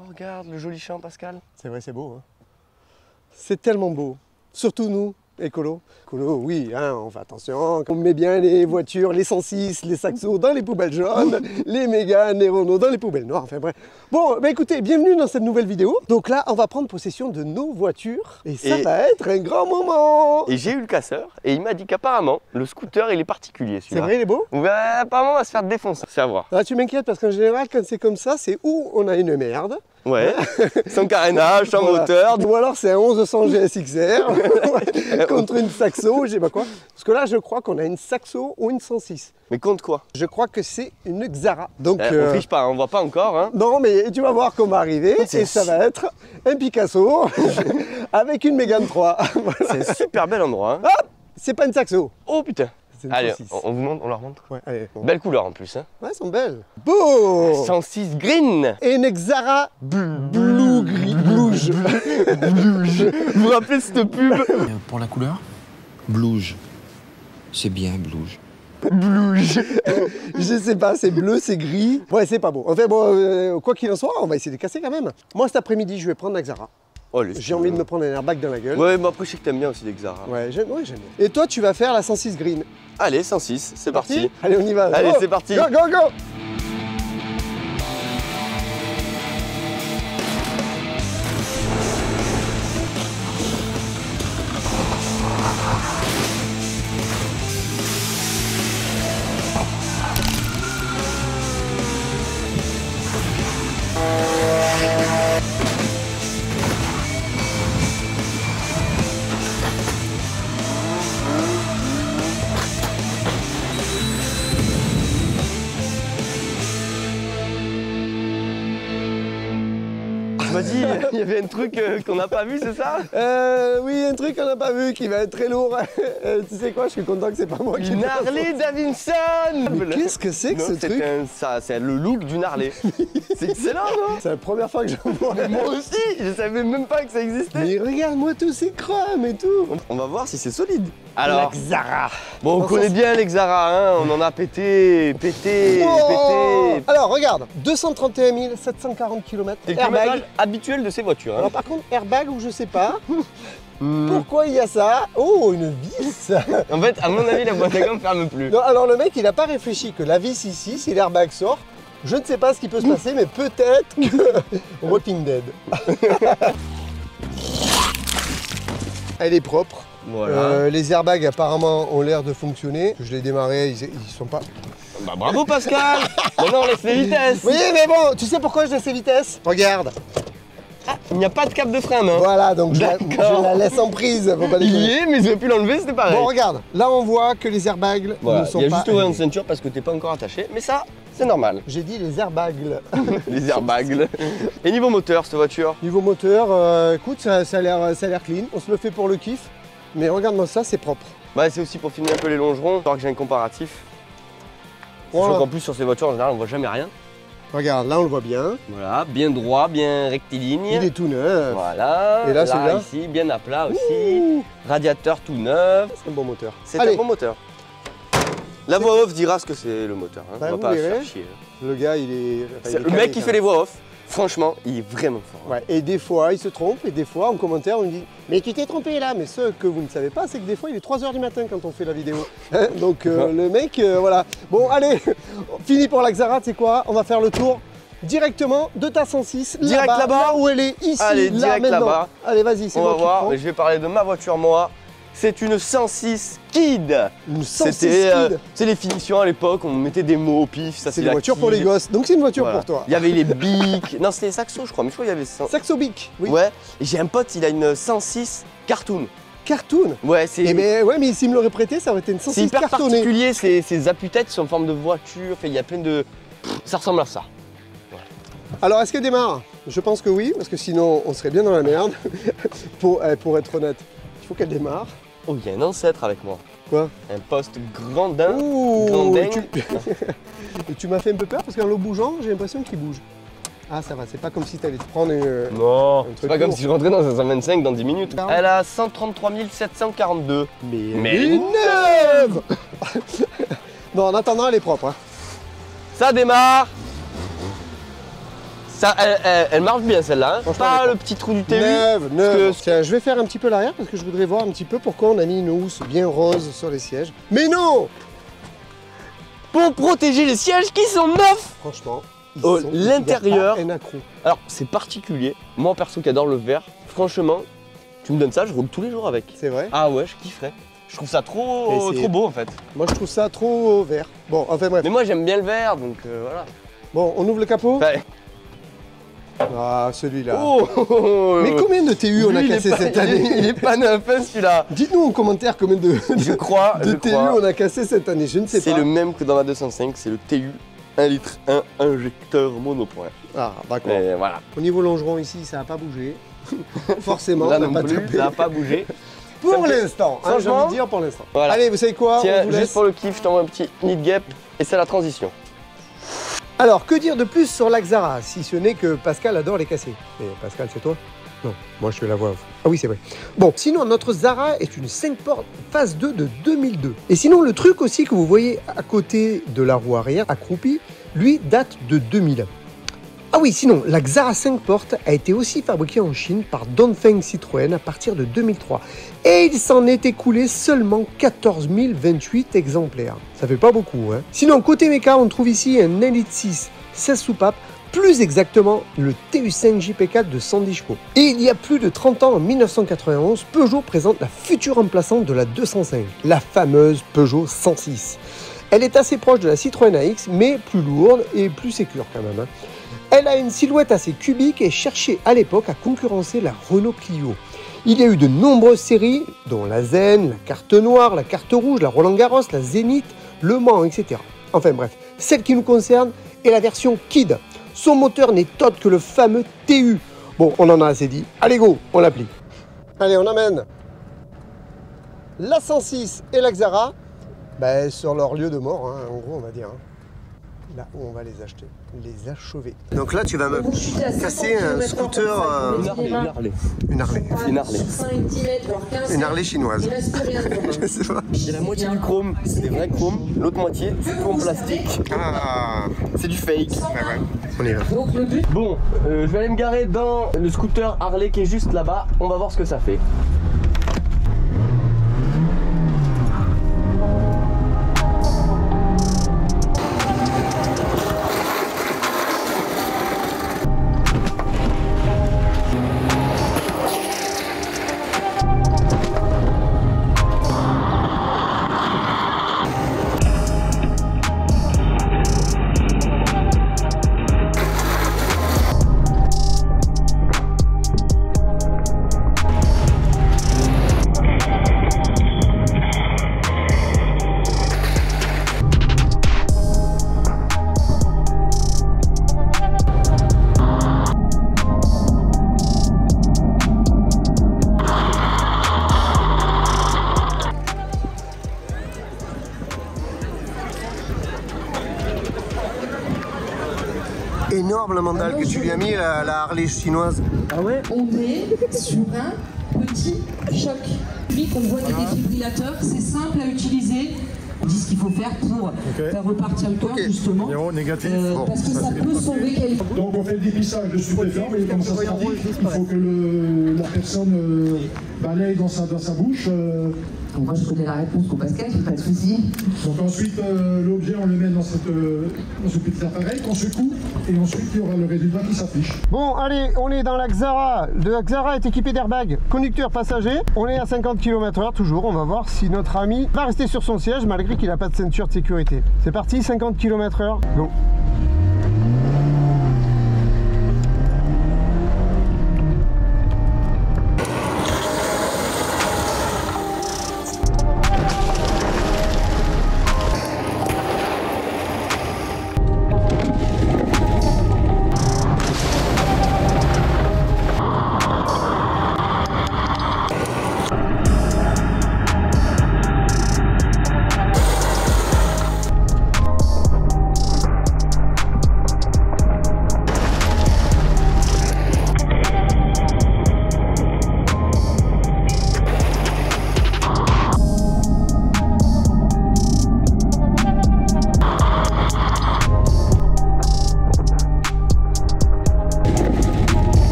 Oh, regarde le joli champ, Pascal. C'est vrai, c'est beau. Hein. C'est tellement beau. Surtout nous, écolo. Écolo, oui, hein, on fait attention. On met bien les voitures, les 106, les Saxo dans les poubelles jaunes, les Mégane, les Renault dans les poubelles noires. Enfin bref. Bon, bah écoutez, bienvenue dans cette nouvelle vidéo. Donc là, on va prendre possession de nos voitures. Et ça va être un grand moment. Et j'ai eu le casseur et il m'a dit qu'apparemment, le scooter, il est particulier. C'est vrai, il est beau? Apparemment, on va se faire défoncer. C'est à voir. Ah, tu m'inquiètes parce qu'en général, quand c'est comme ça, c'est où on a une merde. Ouais, sans carénage, sans Voilà. moteur. Ou alors c'est un 1100 GSXR contre une Saxo, je sais pas quoi. Parce que là, je crois qu'on a une Saxo ou une 106. Mais contre quoi? Je crois que c'est une Xara. Donc, on triche pas, on voit pas encore. Hein. non, mais tu vas voir qu'on va arriver et ça va être un Picasso avec une Mégane 3. Voilà. C'est un super bel endroit. Hein. Hop, c'est pas une Saxo. Oh putain. C'est une Allez, 106. on vous montre, on leur montre. Ouais, allez. Bon. Belle couleur en plus. Hein. Ouais, elles sont belles. Beau. 106 green. Et une Xara blue gris blouge. Vous vous rappelez de cette pub? Pour la couleur, blouge. C'est bien, blouge. Blouge. Je sais pas, c'est bleu, c'est gris. Ouais, c'est pas beau. Enfin bon, quoi qu'il en soit, on va essayer de casser quand même. Moi, cet après-midi, je vais prendre la Xara. Oh, J'ai envie de me prendre un airbag dans la gueule. Ouais, mais après, je sais que t'aimes bien aussi les Xara. Ouais, j'aime bien. Et toi, tu vas faire la 106 green. Allez, 106, c'est parti. Allez, on y va. Allez, Oh, c'est parti. Go, go, go. Tu m'as dit, il y avait un truc qu'on n'a pas vu, c'est ça? Oui, un truc qu'on n'a pas vu qui va être très lourd. Tu sais quoi, je suis content que c'est pas moi qui Une le Harley fasse. Davidson. Mais qu'est-ce que c'est que Non, ce c'est truc? c'est le look d'une Harley. C'est excellent, non? C'est la première fois que j'en vois. Mais moi aussi, je savais même pas que ça existait. Mais regarde-moi tous ces chromes et tout. On va voir si c'est solide. Alors, La Xara. bon, on Non, connaît ça, bien les Xara, hein, on en a pété. Oh, alors regarde, 231 740 km. C'est le kilométrage habituel de ces voitures. Hein. Alors par contre, airbag ou je sais pas. Pourquoi il y a ça? Oh, une vis. En fait, à mon avis, la boîte à gomme ferme plus. Non, alors le mec, il n'a pas réfléchi que la vis ici, si l'airbag sort, je ne sais pas ce qui peut se passer, mais peut-être que Walking Dead. Elle est propre. Voilà. Les airbags apparemment ont l'air de fonctionner. Je l'ai démarré, ils sont pas. Bah bravo Pascal. Maintenant on laisse les vitesses. Oui, mais bon, tu sais pourquoi je laisse les vitesses? Regarde. Il n'y a pas de cap de frein, hein. Voilà, donc je D'accord. la laisse en prise. Faut pas Il y déconner. est, mais j'aurais pu l'enlever, c'était pareil. Bon, regarde, là on voit que les airbags Voilà, ne sont il y a pas. juste ouvert une ceinture parce que t'es pas encore attaché, mais ça, c'est normal. J'ai dit les airbags. Les airbags. Et niveau moteur, cette voiture? Niveau moteur, écoute, ça a l'air clean. On se le fait pour le kiff. Mais regarde-moi ça, c'est propre. Bah c'est aussi pour filmer un peu les longerons, histoire que j'ai un comparatif. Voilà. Sachant qu'en plus sur ces voitures en général on voit jamais rien. Regarde, là on le voit bien. Voilà, bien droit, bien rectiligne. Il est tout neuf. Voilà. Et là, celui-là ici, bien à plat aussi. Ouh, Radiateur tout neuf. c'est un bon moteur. C'est Allez, un bon moteur. La voix off dira ce que c'est le moteur. Hein. Bah, on va vous pas se verrez. faire chier. le gars, il est. enfin, il est Le calé, mec qui quand fait même. les voix off, franchement, il est vraiment fort. Ouais, et des fois, il se trompe, et des fois, en commentaire, on lui dit mais tu t'es trompé là. Mais ce que vous ne savez pas, c'est que des fois, il est 3 h du matin quand on fait la vidéo. Hein, donc, le mec, voilà. Bon, allez, fini pour la Xara, tu sais quoi? On va faire le tour directement de ta 106. Direct là-bas. Là où elle est, ici, Allez, là, direct maintenant. là-bas. Allez, vas-y, c'est On moi va qui voir, prends. mais je vais parler de ma voiture, moi. C'est une 106 Kid. Une 106 C'était, Kid. c'est les finitions à l'époque, on mettait des mots au pif. Ça, C'est la une voiture pour Kid. les gosses, donc c'est une voiture Voilà. pour toi. Il y avait les Bic. Non, c'était les Saxo, je crois, mais je crois qu'il y avait ça. Saxo Bic, oui. Ouais, et j'ai un pote, il a une 106 cartoon. Cartoon. Ouais, c'est Eh ben, ouais, mais s'il me l'aurait prêté, ça aurait été une c'est 106 hyper cartonnée. particulier, ces appuis-têtes sont en forme de voiture, enfin, il y a plein de... Ça ressemble à ça. Alors, est-ce qu'elle démarre? Je pense que oui, parce que sinon, on serait bien dans la merde. pour être honnête, il faut qu'elle démarre. Oh, il y a un ancêtre avec moi. Quoi? Un poste grandin. Ouh, Grandin. Et tu m'as fait un peu peur parce qu'en le bougeant, j'ai l'impression qu'il bouge. Ah, ça va, c'est pas comme si t'allais te prendre une... Non, un c'est truc pas comme lourd. si je rentrais dans un 125 dans 10 minutes. Pardon. Elle a 133 742. Mais neuve. Non, en attendant, elle est propre. Hein. Ça démarre. Ça, elle marche bien celle-là, hein. Franchement, Pas elle est le petit trou du TU. Neuve. Tiens, je vais faire un petit peu l'arrière parce que je voudrais voir un petit peu pourquoi on a mis une housse bien rose sur les sièges. Mais non! Pour protéger les sièges qui sont neufs. Franchement, l'intérieur. un accro. Alors, c'est particulier. Moi, perso, qui adore le vert, franchement, tu me donnes ça, je roule tous les jours avec. C'est vrai? Ah ouais, je kifferais. Je trouve ça trop beau en fait. Moi, je trouve ça trop vert. Bon, enfin bref. Mais moi, j'aime bien le vert, donc voilà. Bon, on ouvre le capot? Ouais. Ah, celui-là. Oh, mais combien de TU on a cassé cette année? Il est pas neuf, hein, celui-là. Dites-nous en commentaire combien de TU on a cassé cette année, je ne sais pas. C'est le même que dans la 205, c'est le TU 1 litre 1 injecteur monopoint. Ah, d'accord. Et voilà. Au niveau longeron ici, ça n'a pas bougé. Forcément, là ça non n'a pas plus, tapé. ça n'a pas bougé. Pour l'instant, hein, j'ai envie de dire pour l'instant. Voilà. Allez, vous savez quoi? Tiens, on vous juste laisse. pour le kiff, je t'envoie un petit nid gap et c'est la transition. Alors, que dire de plus sur l'Axara, si ce n'est que Pascal adore les casser. Et Pascal, c'est toi? Non, moi je fais la voix off. Ah oui, c'est vrai. Bon, sinon, notre Zara est une 5 portes phase 2 de 2002. Et sinon, le truc aussi que vous voyez à côté de la roue arrière, accroupi, lui, date de 2000. Ah oui, sinon, la Xara 5 portes a été aussi fabriquée en Chine par Dongfeng Citroën à partir de 2003. Et il s'en est écoulé seulement 14 028 exemplaires. Ça fait pas beaucoup, hein. Sinon, côté méca, on trouve ici un Elite 6 16 soupapes, plus exactement le TU5 JP4 de 110 chevaux. Et il y a plus de 30 ans, en 1991, Peugeot présente la future remplaçante de la 205, la fameuse Peugeot 106. Elle est assez proche de la Citroën AX, mais plus lourde et plus sécure quand même, hein. Elle a une silhouette assez cubique et cherchait à l'époque à concurrencer la Renault Clio. Il y a eu de nombreuses séries, dont la Zen, la Carte Noire, la Carte Rouge, la Roland Garros, la Zénith, Le Mans, etc. Enfin bref, celle qui nous concerne est la version Kid. Son moteur n'est autre que le fameux TU. Bon, on en a assez dit. Allez go, on l'applique. Allez, on amène la 106 et la Xara sur leur lieu de mort, hein, en gros on va dire. Hein. Là où on va les acheter, les achever. Donc là, tu vas me casser un scooter. Une Harley. Une Harley. Une Harley. Une Harley chinoise. Je sais pas. Il y a la moitié du chrome, c'est des vrais chromes. L'autre moitié, c'est tout en plastique. Ah, c'est du fake. ouais. On y va. Bon, je vais aller me garer dans le scooter Harley qui est juste là-bas. On va voir ce que ça fait. Énorme le mandal que tu lui as mis, la Harley chinoise. Ah ouais? On est sur un petit choc. Puis qu'on voit des défibrillateurs, c'est simple à utiliser. On dit ce qu'il faut faire pour faire repartir le cœur justement. Négatif. Parce que ça peut sauver quelqu'un. Donc on fait le dépistage de stupéfiants, mais comme ça se pratique, il faut que la personne balaye dans sa bouche. Moi je connais la réponse pour Pascal, j'ai pas de soucis. Donc ensuite l'objet on le met dans ce petit appareil qu'on secoue et ensuite il y aura le résultat qui s'affiche. Bon allez, on est dans la Xara. La Xara est équipée d'airbag conducteur passager. On est à 50 km/h toujours. On va voir si notre ami va rester sur son siège malgré qu'il n'a pas de ceinture de sécurité. C'est parti, 50 km/h. Go.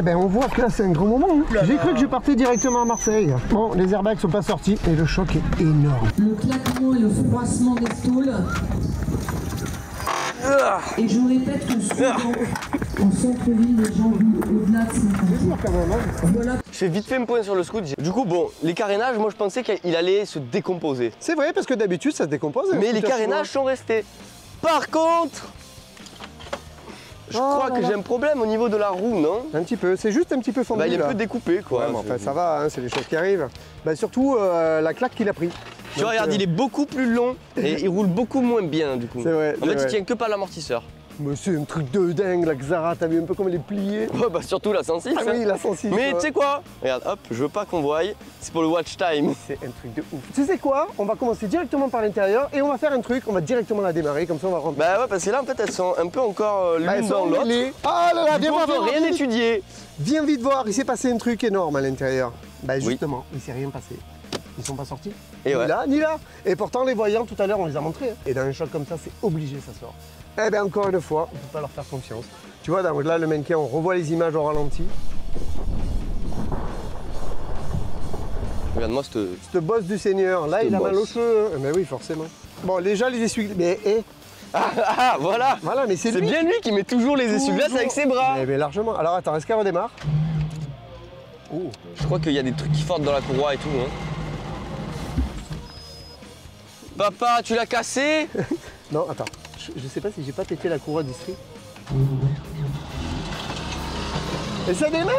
Eh ben on voit que là c'est un grand moment. Hein. J'ai cru que je partais directement à Marseille. Bon, les airbags sont pas sortis et le choc est énorme. Le claquement et le froissement des stalls. Et je répète que souvent, en centre-ville, les gens vivent au-delà de 50 ans. Voilà. Je fais vite fait un point sur le scoot. Du coup, bon, les carénages, moi je pensais qu'il allait se décomposer. C'est vrai parce que d'habitude ça se décompose. Mais les carénages sont restés. Par contre, je crois que j'ai un problème au niveau de la roue, non? Un petit peu, c'est juste un petit peu fendu. Bah, il est là. un peu découpé quoi. Ouais, mais enfin ça va, hein, c'est des choses qui arrivent. Bah, surtout la claque qu'il a pris. Tu vois, regarde, il est beaucoup plus long et il roule beaucoup moins bien du coup. C'est vrai. En fait, il tient que par l'amortisseur. Mais c'est un truc de dingue, la Xara, t'as vu un peu comme elle est pliée? Ouais, bah surtout la 106. Ah oui, la 106. Mais tu sais quoi? Regarde, hop, je veux pas qu'on voie. C'est pour le watch time. C'est un truc de ouf. Tu sais quoi? On va commencer directement par l'intérieur et on va faire un truc, on va directement la démarrer, comme ça on va rentrer. Bah ouais, parce que là en fait elles sont un peu encore l'une dans l'autre. Ah là là, Du coup, on peut rien étudier. Viens vite voir, il s'est passé un truc énorme à l'intérieur. Bah justement, il s'est rien passé. Ils sont pas sortis. Et ouais. Ni là, ni là. Et pourtant, les voyants, tout à l'heure, on les a montrés. Hein. Et dans un choc comme ça, c'est obligé, ça sort. Eh bien, encore une fois, on ne peut pas leur faire confiance. Tu vois, là, le mannequin, on revoit les images au ralenti. Regarde-moi cette bosse du Seigneur. Là, il a mal aux cheveux. Hein. Mais oui, forcément. Bon, déjà, les essuie-glaces. Mais, voilà. Voilà, mais c'est lui. C'est bien lui qui met toujours les essuie-glaces avec ses bras. Mais largement. Alors, attends, est-ce qu'elle redémarre? Oh. Je crois qu'il y a des trucs qui sortent dans la courroie et tout. Hein. Papa, tu l'as cassé? Non, attends. Je sais pas si j'ai pas pété la courroie d'Istrie. Et ça démarre!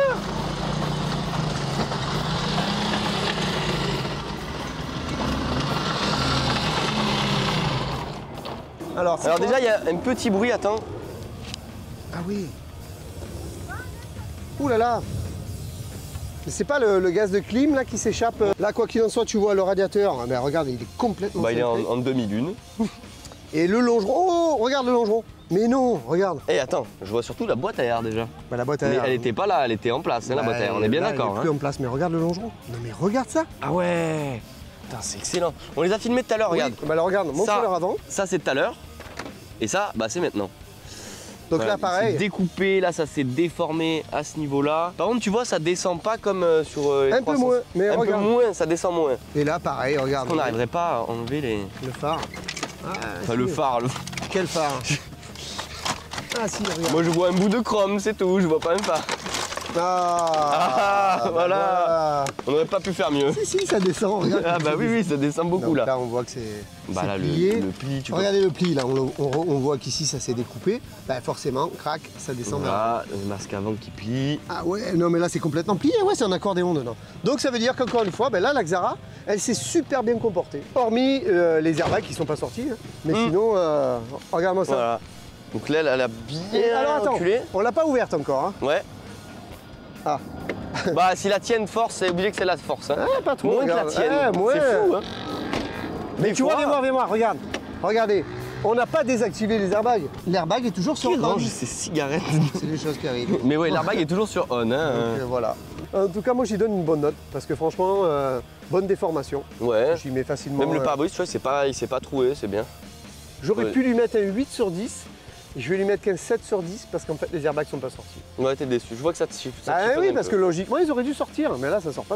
Alors déjà, il y a un petit bruit, attends. Ah oui. Ouh là là. C'est pas le gaz de clim là qui s'échappe. Là, quoi qu'il en soit, tu vois le radiateur. Mais regarde, il est complètement. Bah, il est en demi-lune. Et le longeron. Oh, regarde le longeron. Mais non, regarde. Eh, attends, je vois surtout la boîte à air déjà. Bah, la boîte à air. Elle était pas là, elle était en place, hein, la boîte à air. On est bien d'accord. Elle est plus en place, mais regarde le longeron. Non, mais regarde ça. Ah ouais. Putain, c'est excellent. On les a filmés tout à l'heure, regarde. Bah, alors regarde, montre-leur avant. Ça, c'est tout à l'heure. Et ça, bah, c'est maintenant. Donc voilà, là, pareil. C'est découpé, là, ça s'est déformé à ce niveau-là. Par contre, tu vois, ça descend pas comme sur les un peu moins, mais un regarde. peu moins, ça descend moins. Et là, pareil, regarde. On n'arriverait pas à enlever les... Le phare. Ah, enfin, le phare. Quel phare? Ah si, regarde. Moi, je vois un bout de chrome, c'est tout, je vois pas un phare. Ah, voilà. On n'aurait pas pu faire mieux. Si, ça descend, regarde. Ah bah oui, ça descend beaucoup. Donc, là. Là, on voit que c'est bah là, plié. Le pli, tu vois. Regardez le pli, là, on voit qu'ici, ça s'est découpé. Bah forcément, crac, ça descend vers là. Le masque avant qui plie. Ah ouais, non mais là, c'est complètement plié, ouais, c'est un accordéon dedans. Donc ça veut dire qu'encore une fois, ben là, la Xara, elle s'est super bien comportée. Hormis les airbags qui sont pas sortis, hein. Mais sinon, regarde-moi ça. Voilà. Donc là, elle a bien alors attends, reculé. On l'a pas ouverte encore, hein. Ouais. Ah. Bah si la tienne force, c'est obligé que c'est la force. Hein. Ah, pas trop. Moins que la tienne. Ouais. C'est fou, hein. Mais tu vois, viens voir, regarde. Regardez, on n'a pas désactivé les airbags. L'airbag est toujours sur Qui on. range ses cigarettes? C'est des choses qui arrivent. Mais ouais, l'airbag est toujours sur on. Hein. Donc, voilà. En tout cas, moi, j'y donne une bonne note parce que franchement, bonne déformation. Ouais. J'y mets facilement. Même le pare-brise, tu vois, il s'est pas troué, c'est bien. J'aurais pu lui mettre un 8 sur 10. Je vais lui mettre qu'un 7 sur 10 parce qu'en fait les airbags sont pas sortis. Ouais, t'es déçu. Je vois que ça te chiffre. Ah oui, parce que logiquement ils auraient dû sortir, mais là ça sort pas.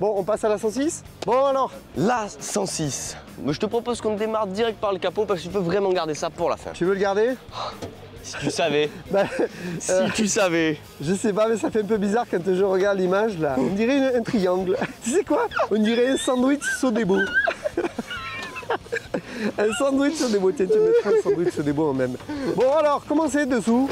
Bon, on passe à la 106. Bon alors. La 106. Mais je te propose qu'on démarre direct par le capot parce que tu peux vraiment garder ça pour la fin. Tu veux le garder? Si tu savais. Si tu savais. Je sais pas, mais ça fait un peu bizarre quand je regarde l'image là. On dirait un triangle. Tu sais quoi? On dirait un sandwich Sodebo. Un sandwich Sodebo, tiens, tu mettras un sandwich Sodebo en même. Bon alors, comment c'est dessous?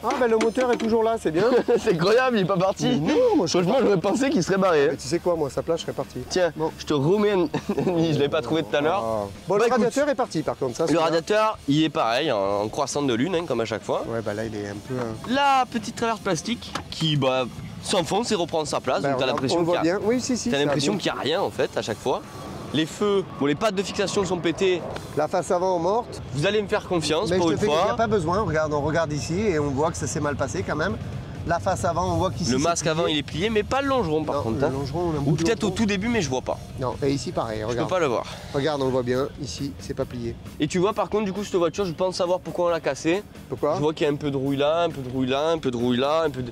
Ah ben le moteur est toujours là, c'est bien. C'est incroyable, il est pas parti. Mais non, moi franchement, j'aurais pensé qu'il serait barré. Mais tu sais quoi, moi, sa place, je serais parti. Tiens, bon. Je te remets un... je l'ai pas trouvé tout à l'heure. Bon, le radiateur est parti par contre. Ça, le radiateur, il est pareil, en croissante de lune, hein, comme à chaque fois. Ouais, bah là, il est un peu... La petite traverse plastique qui s'enfonce et reprend sa place. Bah, donc t'as l'impression qu'il y a... Oui, si, t'as l'impression qu'il n'y a rien en fait à chaque fois. Les feux, bon les pattes de fixation sont pétées. La face avant morte. Vous allez me faire confiance mais pour une fois. Il n'y a pas besoin, regarde, on regarde ici et on voit que ça s'est mal passé quand même. La face avant, on voit qu'ici. Le masque avant il est plié, mais pas le longeron par contre. Le longeron, on a ou peut-être au tout début, mais je vois pas. Non, et ici pareil, regarde. Je peux pas le voir. Regarde, on le voit bien, ici, c'est pas plié. Et tu vois par contre, du coup, cette voiture, je pense savoir pourquoi on l'a cassée. Pourquoi? Je vois qu'il y a un peu de rouille là, un peu de rouille là, un peu de rouille là, un peu de...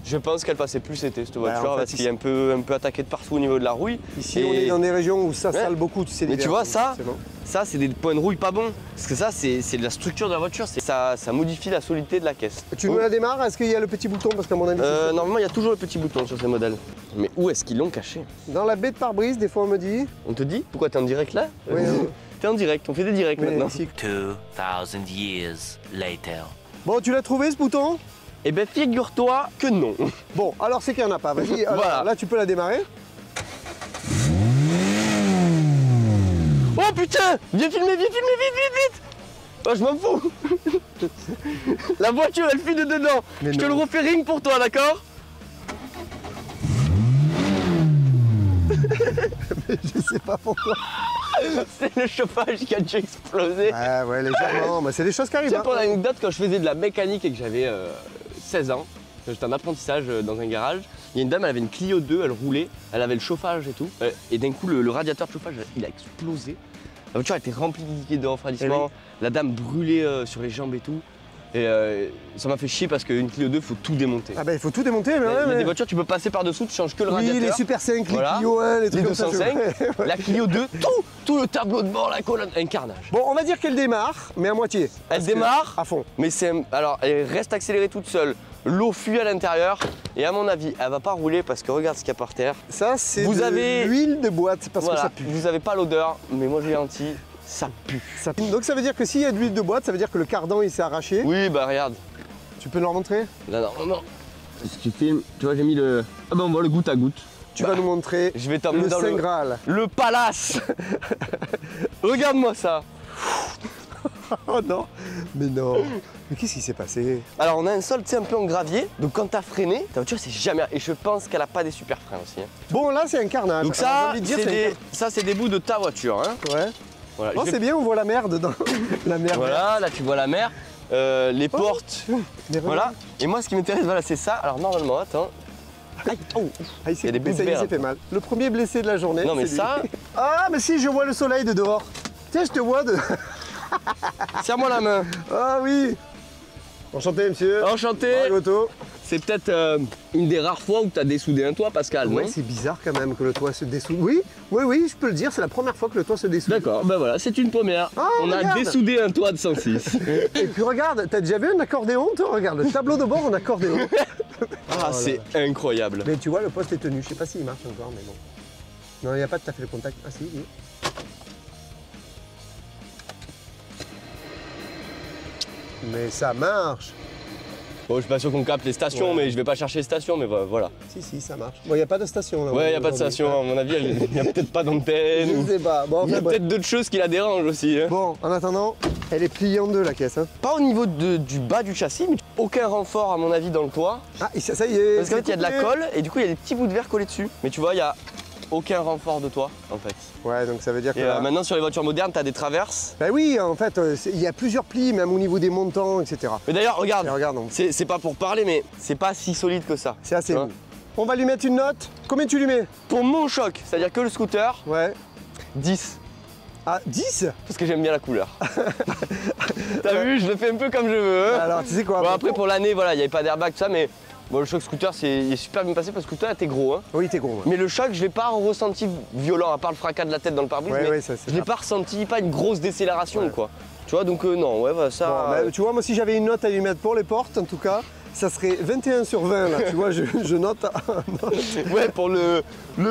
Je pense qu'elle passait plus été cette voiture en fait, parce qu'il est un peu attaqué de partout au niveau de la rouille. Ici, on est dans des régions où ça sale beaucoup, tu sais. Mais tu vois, ça, forcément. ça c'est des points de rouille pas bons. Parce que ça, c'est de la structure de la voiture. Ça modifie la solidité de la caisse. Tu nous la démarres? Est-ce qu'il y a le petit bouton? Parce qu'à mon avis, normalement, il y a toujours le petit bouton sur ces modèles. Mais où est-ce qu'ils l'ont caché? dans la baie de pare-brise, des fois, on me dit. On te dit? Pourquoi t'es en direct là? Oui, T'es en direct, on fait des directs maintenant. ici. 2,000 years later. Bon, tu l'as trouvé ce bouton? Eh ben, figure-toi que non. Bon, alors c'est qu'il n'y en a pas. Vas-y, alors, Voilà. là, tu peux la démarrer. Oh putain! Viens filmer, vite, vite! Oh, je m'en fous! La voiture, elle file de dedans. Mais Je te non. le refais ring pour toi, d'accord? Je sais pas pourquoi. C'est le chauffage qui a dû exploser. Ah ouais, légèrement. Bah, c'est des choses qui Tu arrivent. sais, Hein. pour l'anecdote, quand je faisais de la mécanique et que j'avais 16 ans, j'étais en apprentissage dans un garage, il y a une dame, elle avait une Clio 2, elle roulait, elle avait le chauffage et tout, et d'un coup, le radiateur de chauffage, il a explosé. La voiture était remplie de liquide de refroidissement, la dame brûlait sur les jambes et tout. Et ça m'a fait chier parce qu'une Clio 2, il faut tout démonter. Ah bah il faut tout démonter, mais Il y a ouais. des voitures, tu peux passer par-dessous, tu changes que le Oui, radiateur. les Super 5, les Voilà. Clio 1, les Les trucs comme ça. 205, Ouais. la Clio 2, tout le tableau de bord, la colonne, un carnage. Bon, on va dire qu'elle démarre, mais à moitié. Elle Parce que- démarre, à fond. mais alors elle reste accélérée toute seule. L'eau fuit à l'intérieur et à mon avis, elle va pas rouler parce que regarde ce qu'il y a par terre. Ça, c'est Vous de avez- l'huile de boîte parce Voilà, que ça pue. vous avez pas l'odeur, mais moi j'ai garanti, ça pue. Ça pue. Donc ça veut dire que s'il y a de l'huile de boîte, ça veut dire que le cardan il s'est arraché. Oui, bah regarde. Tu peux leur montrer? Là, non. Si tu filmes, tu vois, j'ai mis le. Ah bah on voit le goutte à goutte. Tu vas nous montrer Je vais t'emmener le dans Saint Graal. le palace. Regarde-moi ça. Oh non, mais non. Mais qu'est-ce qui s'est passé? Alors on a un sol, tu sais, un peu en gravier. Donc quand t'as freiné, ta voiture c'est jamais. Et je pense qu'elle a pas des super freins aussi. Hein. Bon, là c'est un carnage. Donc Alors, j'ai ça, envie de dire, c'est des bouts de ta voiture. Hein. Ouais. Voilà, Oh, je vais- c'est bien, on voit la merde dans la merde. Voilà, là tu vois la mer, les portes. Mais Voilà. Et moi ce qui m'intéresse, voilà, c'est ça. Alors normalement, attends. Aïe, oh. Ah, il Il y a des bouts de ça y est, verre. il s'est fait mal. Le premier blessé de la journée. Non mais c'est lui. ça, Ah, mais si, je vois le soleil de dehors. Tiens, je te vois de. serre-moi la main. Ah oui. Enchanté, monsieur. Enchanté. Marigoto. C'est peut-être une des rares fois où tu as dessoudé un toit, Pascal, non? Ouais, c'est bizarre quand même que le toit se dessoude. Oui, je peux le dire, c'est la première fois que le toit se dessoude. D'accord, ben voilà, c'est une première. Ah, On a regarde. dessoudé un toit de 106. Et puis regarde, t'as déjà vu un accordéon, toi? Regarde, le tableau de bord en accordéon. Ah, c'est incroyable. Mais tu vois, le poste est tenu. Je sais pas s'il marche encore, mais bon. Non, il n'y a pas tout à fait le contact. Ah si, oui. Mais ça marche. Bon, je suis pas sûr qu'on capte les stations, Ouais. mais je vais pas chercher les stations, mais voilà. Si, ça marche. Bon, il n'y a pas de station là. Ouais, il a pas de aujourd'hui. station, à mon avis, il y a peut-être pas d'antenne. Je ou- sais pas. Bon, Il y a enfin, bref. peut-être d'autres choses qui la dérangent aussi. Hein. Bon, en attendant, elle est pliée en deux la caisse. Hein. Pas au niveau du bas du châssis, mais aucun renfort à mon avis dans le toit. Ah, et ça y est. Parce qu'en fait, il y a de la coupé. colle et du coup, il y a des petits bouts de verre collés dessus. Mais tu vois, il y a aucun renfort de toit en fait. Ouais, donc ça veut dire que. Et là- maintenant, sur les voitures modernes, tu as des traverses. Bah oui, en fait, il y a plusieurs plis, même au niveau des montants, etc. Mais d'ailleurs, regarde, Et regarde, donc, c'est pas pour parler, mais c'est pas si solide que ça. c'est assez Tu vois. mou. On va lui mettre une note. Combien tu lui mets? Pour mon choc, c'est-à-dire que le scooter, Ouais. 10. Ah, 10? Parce que j'aime bien la couleur. T'as vu, je le fais un peu comme je veux. Hein. Alors, tu sais quoi? Bon, après, pour l'année, voilà, il n'y avait pas d'airbag, tout ça, mais bon, le choc scooter, il est super bien passé parce que le scooter était gros. Hein. Oui, t'es gros. Ouais, Mais le choc, je l'ai pas ressenti violent, à part le fracas de la tête dans le pare-brise, mais ouais, ça, c'est je l'ai pas ressenti, pas une grosse décélération, quoi. Tu vois, donc non, ouais, bah, ça. Bon, bah, tu vois, moi, si j'avais une note à lui mettre pour les portes, en tout cas, ça serait 21 sur 20, là. Tu vois, je note. Ouais, pour le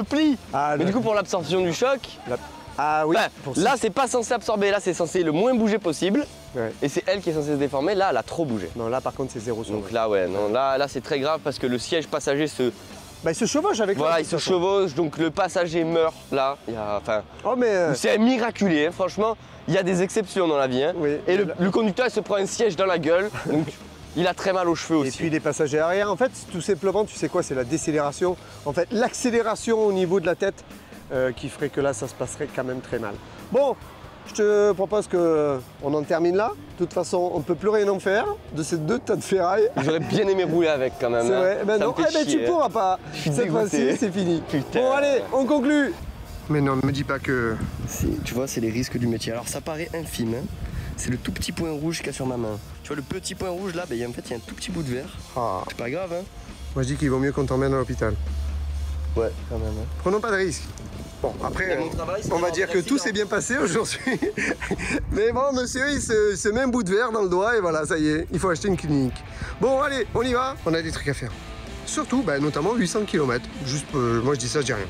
pli. Ah, Mais du coup, pour l'absorption du choc, Ah oui. bah, pour là, c'est pas censé absorber, là, c'est censé le moins bouger possible. Ouais. Et c'est elle qui est censée se déformer, là, elle a trop bougé. Non, là, par contre, c'est 0 sur 20. Donc là, ouais, non, là c'est très grave parce que le siège passager Bah, il se chevauche avec voilà, l'autre, il de se toute façon. chevauche, donc le passager meurt là. Enfin, Oh, mais. c'est miraculé, hein, franchement. Il y a des exceptions dans la vie. Hein. Oui. Et le conducteur, il se prend un siège dans la gueule, donc il a très mal aux cheveux Et aussi. puis les passagers arrière, en fait, tout simplement, tu sais quoi, c'est la décélération. En fait, l'accélération au niveau de la tête qui ferait que là, ça se passerait quand même très mal. Bon, je te propose qu'on en termine là. De toute façon, on ne peut plus rien en faire de ces deux tas de ferraille. J'aurais bien aimé rouler avec quand même. C'est hein. vrai. Ben Ça non, me fait eh ben, tu chier, hein. pourras pas. Je suis Cette dégoûté. fois-ci, c'est fini. Putain. Bon, allez, on conclut. Mais non, ne me dis pas que. Tu vois, c'est les risques du métier. Alors ça paraît infime, hein. C'est le tout petit point rouge qu'il y a sur ma main. Tu vois le petit point rouge là, en fait il y a un tout petit bout de verre. Ah. C'est pas grave hein. Moi je dis qu'il vaut mieux qu'on t'emmène à l'hôpital. Ouais, quand même. Hein. Prenons pas de risques. Bon, après, on va dire que tout s'est bien passé aujourd'hui. Mais bon, monsieur, il se met un bout de verre dans le doigt et voilà, ça y est, il faut acheter une clinique. Bon, allez, on y va. On a des trucs à faire. Surtout, notamment 800 km. Juste, moi je dis ça, je dis rien.